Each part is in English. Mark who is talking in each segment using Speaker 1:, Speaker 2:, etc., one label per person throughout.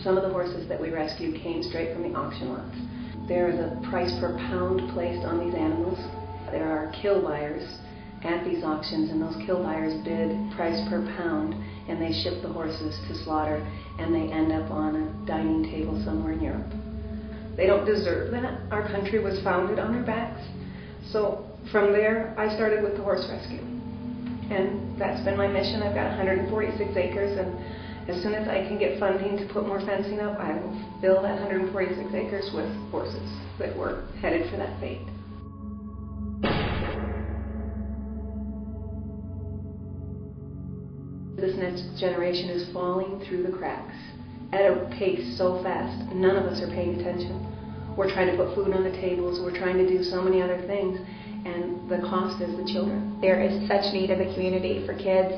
Speaker 1: Some of the horses that we rescued came straight from the auction lots. There is a price per pound placed on these animals. There are kill buyers at these auctions, and those kill buyers bid price per pound, and they ship the horses to slaughter, and they end up on a dining table somewhere in Europe. They don't deserve that. Our country was founded on their backs. So from there, I started with the horse rescue. And that's been my mission. I've got 146 acres, and as soon as I can get funding to put more fencing up, I will fill that 146 acres with horses that were headed for that fate. This next generation is falling through the cracks at a pace so fast. None of us are paying attention. We're trying to put food on the tables. We're trying to do so many other things, and the cost is the children.
Speaker 2: There is such need in the community for kids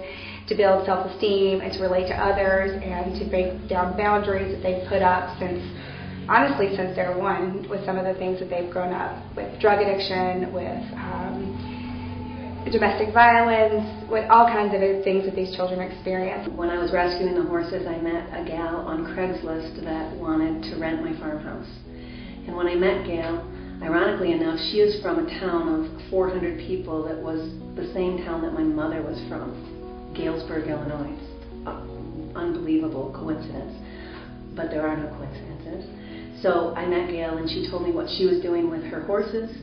Speaker 2: to build self-esteem and to relate to others and to break down boundaries that they've put up since they're one, with some of the things that they've grown up with: drug addiction, with domestic violence, with all kinds of things that these children experience.
Speaker 1: When I was rescuing the horses, I met a gal on Craigslist that wanted to rent my farmhouse. And when I met Gail, ironically enough, she is from a town of 400 people that was the same town that my mother was from, Galesburg, Illinois. Unbelievable coincidence, but there are no coincidences. So I met Gail, and she told me what she was doing with her horses,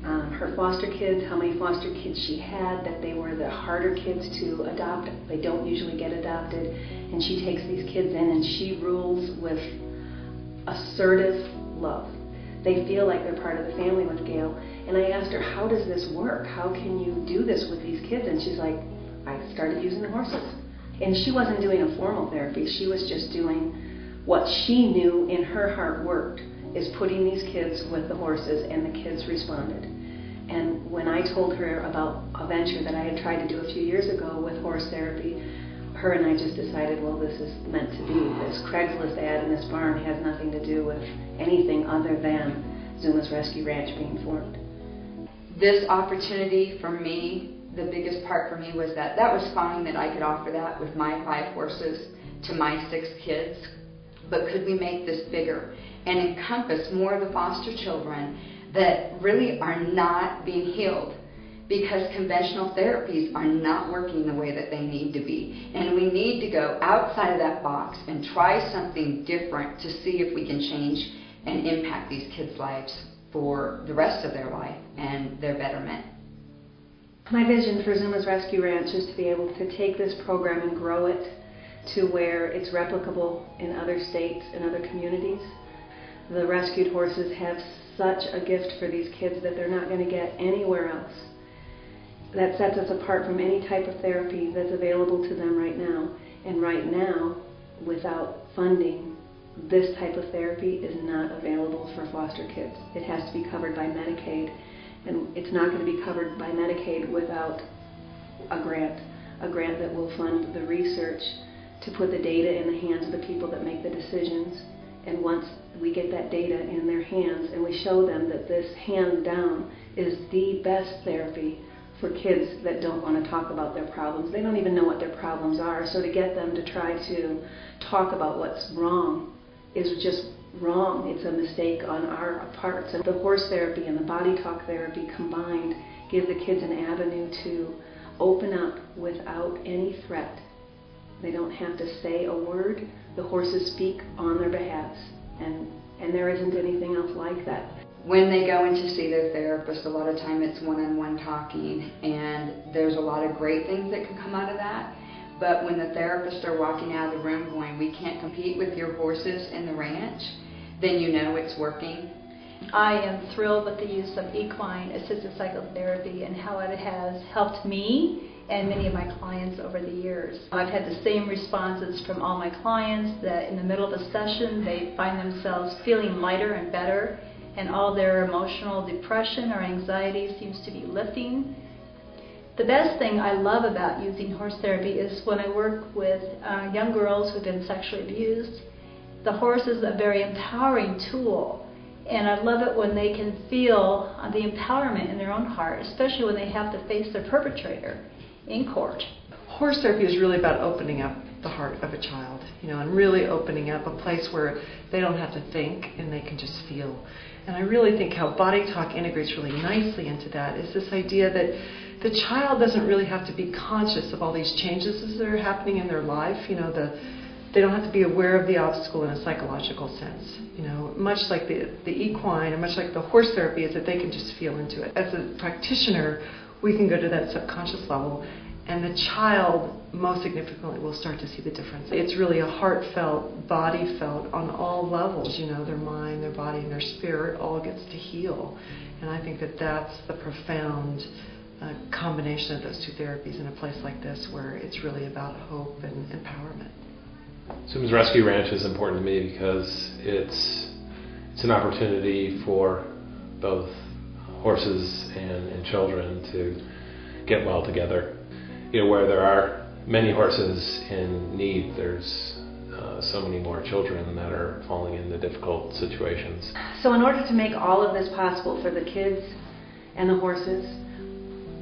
Speaker 1: her foster kids, how many foster kids she had, that they were the harder kids to adopt. They don't usually get adopted. And she takes these kids in and she rules with assertive love. They feel like they're part of the family with Gail. And I asked her, how does this work? How can you do this with these kids? And she's like, I started using the horses. And she wasn't doing a formal therapy. She was just doing what she knew in her heart worked, is putting these kids with the horses, and the kids responded. And when I told her about a venture that I had tried to do a few years ago with horse therapy, her and I just decided, well, this is meant to be. This Craigslist ad in this barn has nothing to do with anything other than Zuma's Rescue Ranch being formed.
Speaker 3: This opportunity for me, the biggest part for me was that was fine that I could offer that with my 5 horses to my 6 kids, but could we make this bigger and encompass more of the foster children that really are not being healed because conventional therapies are not working the way that they need to be. And we need to go outside of that box and try something different to see if we can change and impact these kids' lives for the rest of their life and their betterment.
Speaker 1: My vision for Zuma's Rescue Ranch is to be able to take this program and grow it to where it's replicable in other states and other communities. The rescued horses have such a gift for these kids that they're not going to get anywhere else. That sets us apart from any type of therapy that's available to them right now. And right now, without funding, this type of therapy is not available for foster kids. It has to be covered by Medicaid, and it's not going to be covered by Medicaid without a grant that will fund the research to put the data in the hands of the people that make the decisions. And once we get that data in their hands and we show them that this hands down is the best therapy for kids that don't want to talk about their problems. They don't even know what their problems are. So to get them to try to talk about what's wrong is just wrong. It's a mistake on our parts. And the horse therapy and the body talk therapy combined give the kids an avenue to open up without any threat. They don't have to say a word. The horses speak on their behalves, and there isn't anything else like that.
Speaker 3: When they go in to see their therapist, a lot of time it's one-on-one talking, and there's a lot of great things that can come out of that. But when the therapists are walking out of the room going, we can't compete with your horses in the ranch, then you know it's working.
Speaker 4: I am thrilled with the use of Equine Assisted Psychotherapy and how it has helped me and many of my clients over the years. I've had the same responses from all my clients, that in the middle of a session they find themselves feeling lighter and better, and all their emotional depression or anxiety seems to be lifting. The best thing I love about using horse therapy is when I work with young girls who've been sexually abused. The horse is a very empowering tool, and I love it when they can feel the empowerment in their own heart, especially when they have to face their perpetrator in court.
Speaker 5: Horse therapy is really about opening up the heart of a child, and really opening up a place where they don't have to think and they can just feel. And I really think how body talk integrates really nicely into that is this idea that the child doesn't really have to be conscious of all these changes that are happening in their life. They don't have to be aware of the obstacle in a psychological sense. Much like the equine and much like the horse therapy is that they can just feel into it. As a practitioner, we can go to that subconscious level, and the child, most significantly, will start to see the difference. It's really a heartfelt, body felt on all levels. Their mind, their body, and their spirit all gets to heal. And I think that that's the profound combination of those two therapies in a place like this, where it's really about hope and empowerment.
Speaker 6: Zumas Rescue Ranch is important to me because it's an opportunity for both horses and children to get well together. Where there are many horses in need, there's so many more children that are falling into difficult situations.
Speaker 1: So in order to make all of this possible for the kids and the horses,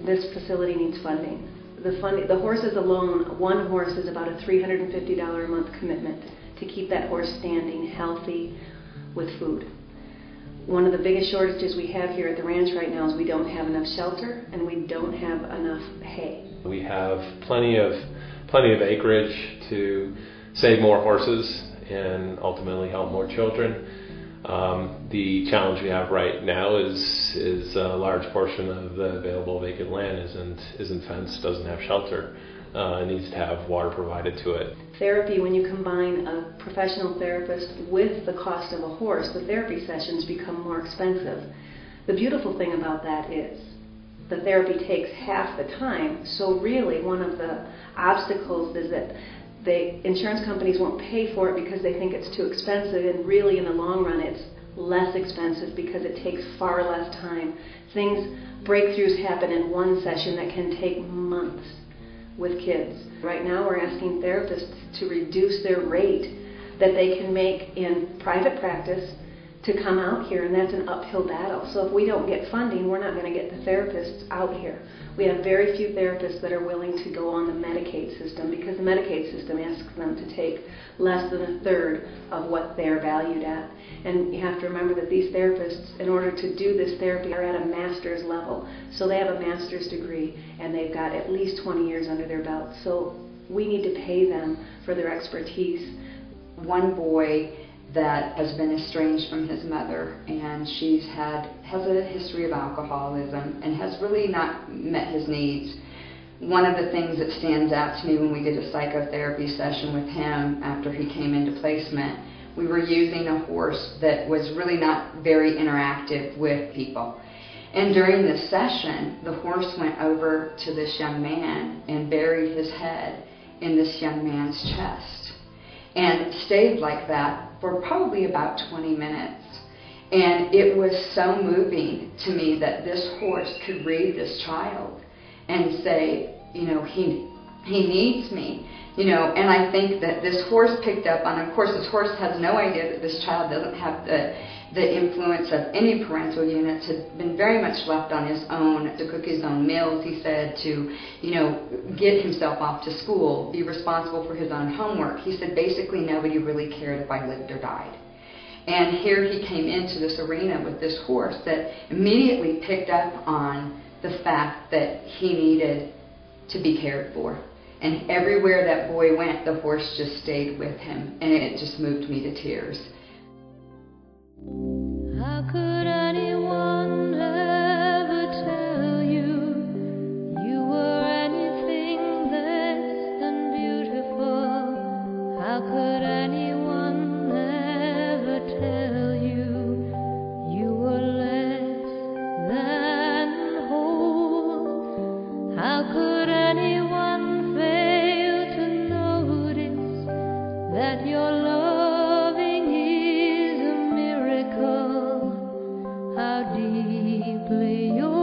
Speaker 1: this facility needs funding. The horses alone, one horse is about a $350 a month commitment to keep that horse standing, healthy, with food. One of the biggest shortages we have here at the ranch right now is we don't have enough shelter and we don't have enough hay.
Speaker 6: We have plenty of acreage to save more horses and ultimately help more children. The challenge we have right now is a large portion of the available vacant land isn't fenced, doesn't have shelter. It needs to have water provided to it.
Speaker 1: Therapy, when you combine a professional therapist with the cost of a horse, the therapy sessions become more expensive. The beautiful thing about that is the therapy takes half the time, so really one of the obstacles is that the insurance companies won't pay for it because they think it's too expensive, and really in the long run it's less expensive because it takes far less time. Breakthroughs happen in one session that can take months with kids. Right now we're asking therapists to reduce their rate that they can make in private practice to come out here, and that's an uphill battle. So if we don't get funding, we're not going to get the therapists out here. We have very few therapists that are willing to go on the Medicaid system because the Medicaid system asks them to take less than a third of what they're valued at. And you have to remember that these therapists, in order to do this therapy, are at a master's level. So they have a master's degree and they've got at least 20 years under their belt. So we need to pay them for their expertise.
Speaker 3: One boy that has been estranged from his mother, and has a history of alcoholism and has really not met his needs. One of the things that stands out to me when we did a psychotherapy session with him after he came into placement, we were using a horse that was really not very interactive with people. And during this session, the horse went over to this young man and buried his head in this young man's chest and stayed like that for probably about 20 minutes. And it was so moving to me that this horse could read this child and say, he needs me. And I think that this horse picked up on, of course, this horse has no idea that this child doesn't have the influence of any parental units, had been very much left on his own to cook his own meals, he said, to, get himself off to school, be responsible for his own homework. He said basically nobody really cared if I lived or died. And here he came into this arena with this horse that immediately picked up on the fact that he needed to be cared for. And everywhere that boy went, the horse just stayed with him, and it just moved me to tears.
Speaker 7: How could anyone ever tell you you were anything less than beautiful? How could anyone ever tell you you were less than whole? How could anyone fail to notice that your loving is a miracle? How deeply your